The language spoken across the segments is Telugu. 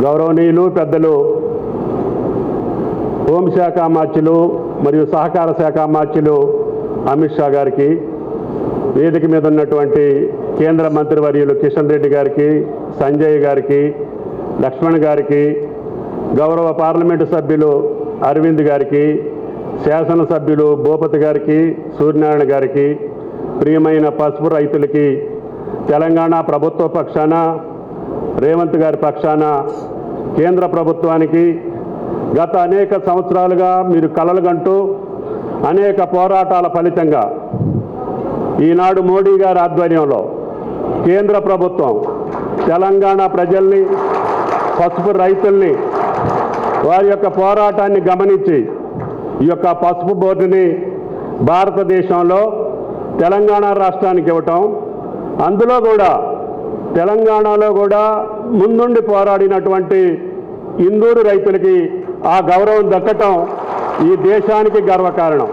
గౌరవనీయులు పెద్దలు హోంశాఖ మార్చులు మరియు సహకార శాఖ మార్చులు అమిత్ షా గారికి, వేదిక మీద ఉన్నటువంటి కేంద్ర మంత్రివర్యులు కిషన్ రెడ్డి గారికి, సంజయ్ గారికి, లక్ష్మణ్ గారికి, గౌరవ పార్లమెంటు సభ్యులు అరవింద్ గారికి, శాసనసభ్యులు భూపతి గారికి, సూర్యనారాయణ గారికి, ప్రియమైన పసుపు రైతులకి తెలంగాణ ప్రభుత్వ పక్షాన, రేవంత్ గారి పక్షాన కేంద్ర ప్రభుత్వానికి గత అనేక సంవత్సరాలుగా మీరు కలలుగంటూ అనేక పోరాటాల ఫలితంగా ఈనాడు మోడీ గారి ఆధ్వర్యంలో కేంద్ర ప్రభుత్వం తెలంగాణ ప్రజల్ని, పసుపు రైతుల్ని వారి యొక్క పోరాటాన్ని గమనించి ఈ యొక్క పసుపు బోర్డుని భారతదేశంలో తెలంగాణ రాష్ట్రానికి ఇవ్వటం, అందులో కూడా తెలంగాణలో కూడా ముందుండి పోరాడినటువంటి ఇందూరు రైతులకి ఆ గౌరవం దక్కటం ఈ దేశానికి గర్వకారణం.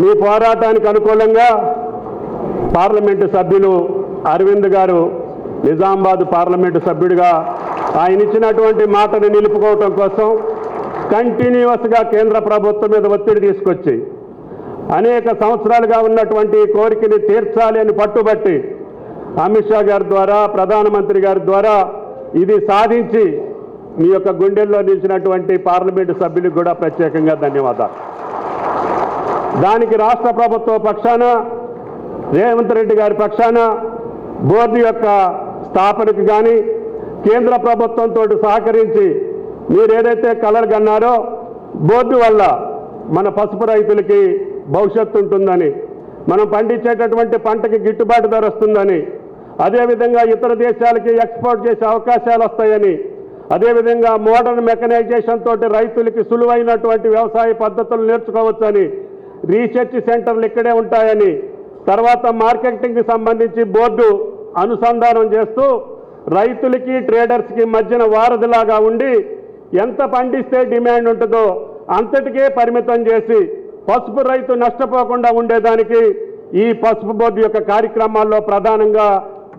మీ పోరాటానికి అనుకూలంగా పార్లమెంటు సభ్యులు అరవింద్ గారు నిజామాబాద్ పార్లమెంటు సభ్యుడిగా ఆయన ఇచ్చినటువంటి మాటను నిలుపుకోవటం కోసం కంటిన్యూస్గా కేంద్ర ప్రభుత్వం మీద ఒత్తిడి తీసుకొచ్చి అనేక సంవత్సరాలుగా ఉన్నటువంటి కోరికని తీర్చాలి అని పట్టుబట్టి అమిత్ షా గారి ద్వారా, ప్రధానమంత్రి గారి ద్వారా ఇది సాధించి మీ యొక్క గుండెల్లో నిలిచినటువంటి పార్లమెంటు సభ్యులకు కూడా ప్రత్యేకంగా ధన్యవాదాలు. దానికి రాష్ట్ర ప్రభుత్వ పక్షాన, రేవంత్ రెడ్డి గారి పక్షాన బోర్డు యొక్క స్థాపనకు కానీ కేంద్ర ప్రభుత్వంతో సహకరించి మీరు ఏదైతే కలలు కన్నారో బోర్డు వల్ల మన పసుపు రైతులకి భవిష్యత్తు ఉంటుందని, మనం పండించేటటువంటి పంటకి గిట్టుబాటు ధర వస్తుందని, అదేవిధంగా ఇతర దేశాలకి ఎక్స్పోర్ట్ చేసే అవకాశాలు వస్తాయని, అదేవిధంగా మోడర్న్ మెకనైజేషన్ తోటి రైతులకి సులువైనటువంటి వ్యవసాయ పద్ధతులు నేర్చుకోవచ్చని, రీసెర్చ్ సెంటర్లు ఇక్కడే ఉంటాయని, తర్వాత మార్కెటింగ్కి సంబంధించి బోర్డు అనుసంధానం చేస్తూ రైతులకి ట్రేడర్స్కి మధ్యన వారధిలాగా ఉండి ఎంత పండిస్తే డిమాండ్ ఉంటుందో అంతటికే పరిమితం చేసి పసుపు రైతు నష్టపోకుండా ఉండేదానికి ఈ పసుపు బోర్డు యొక్క కార్యక్రమాల్లో ప్రధానంగా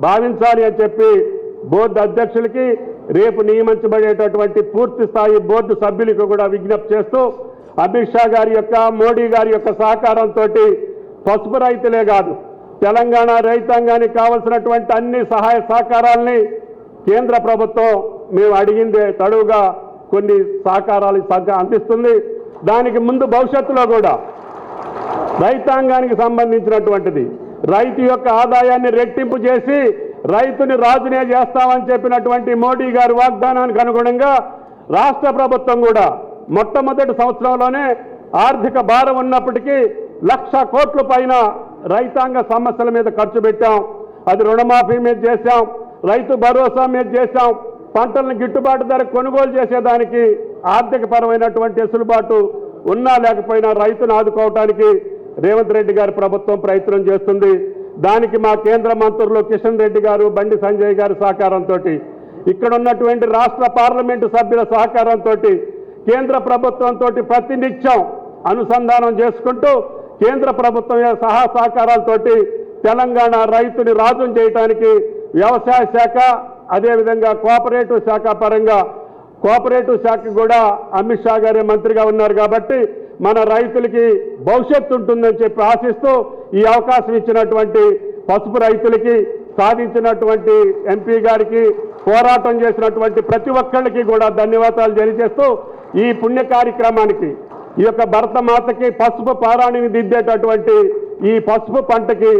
భావించాలి అని చెప్పి బోర్డు అధ్యక్షులకి, రేపు నియమించబడేటటువంటి పూర్తి స్థాయి బోర్డు సభ్యులకు కూడా విజ్ఞప్తి చేస్తూ అమిత్ షా గారి యొక్క, మోడీ గారి యొక్క సహకారంతో పసుపు రైతులే కాదు తెలంగాణ రైతాంగానికి కావలసినటువంటి అన్ని సహాయ సహకారాలని కేంద్ర ప్రభుత్వం మేము అడిగిందే తడువుగా కొన్ని సహకారాలు అందిస్తుంది. దానికి ముందు భవిష్యత్తులో కూడా రైతాంగానికి సంబంధించినటువంటిది రైతు యొక్క ఆదాయాన్ని రెట్టింపు చేసి రైతుని రాజునే చేస్తామని చెప్పినటువంటి మోడీ గారి వాగ్దానానికి అనుగుణంగా రాష్ట్ర ప్రభుత్వం కూడా మొట్టమొదటి సంవత్సరంలోనే ఆర్థిక భారం ఉన్నప్పటికీ 1,00,000 కోట్ల పైన రైతాంగ సమస్యల మీద ఖర్చు పెట్టాం. అది రుణమాఫీ మీద చేశాం, రైతు భరోసా మీద చేశాం, పంటలను గిట్టుబాటు ధర కొనుగోలు చేసేదానికి ఆర్థిక పరమైనటువంటి వెసులుబాటు ఉన్నా లేకపోయినా రైతును ఆదుకోవటానికి రేవంత్ రెడ్డి గారి ప్రభుత్వం ప్రయత్నం చేస్తుంది. దానికి మా కేంద్ర మంత్రులు కిషన్ రెడ్డి గారు, బండి సంజయ్ గారి సహకారంతో, ఇక్కడ ఉన్నటువంటి రాష్ట్ర పార్లమెంటు సభ్యుల సహకారంతో, కేంద్ర ప్రభుత్వంతో ప్రతినిత్యం అనుసంధానం చేసుకుంటూ కేంద్ర ప్రభుత్వం సహకారాలతోటి తెలంగాణ రైతుని రాజును చేయడానికి వ్యవసాయ శాఖ, అదేవిధంగా కోఆపరేటివ్ శాఖ పరంగా, కోఆపరేటివ్ శాఖ కూడా అమిత్ షా గారే మంత్రిగా ఉన్నారు కాబట్టి మన రైతులకి భవిష్యత్తు ఉంటుందని చెప్పి ఆశిస్తూ ఈ అవకాశం ఇచ్చినటువంటి పసుపు రైతులకి, సాధించినటువంటి ఎంపీ గారికి, పోరాటం చేసినటువంటి ప్రతి ఒక్కళ్ళకి కూడా ధన్యవాదాలు తెలియజేస్తూ ఈ పుణ్య కార్యక్రమానికి, ఈ యొక్క భరతమాతకి పసుపు పారాణిని దిద్దేటటువంటి ఈ పసుపు పంటకి,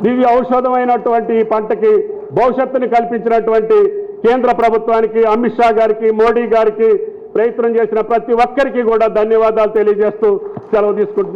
దివ్య ఔషధమైనటువంటి ఈ పంటకి భవిష్యత్తుని కల్పించినటువంటి కేంద్ర ప్రభుత్వానికి, అమిత్ షా గారికి, మోడీ గారికి, ప్రయత్నం చేసిన ప్రతి ఒక్కరికి కూడా ధన్యవాదాలు తెలియజేస్తూ సెలవు తీసుకుంటున్నాను.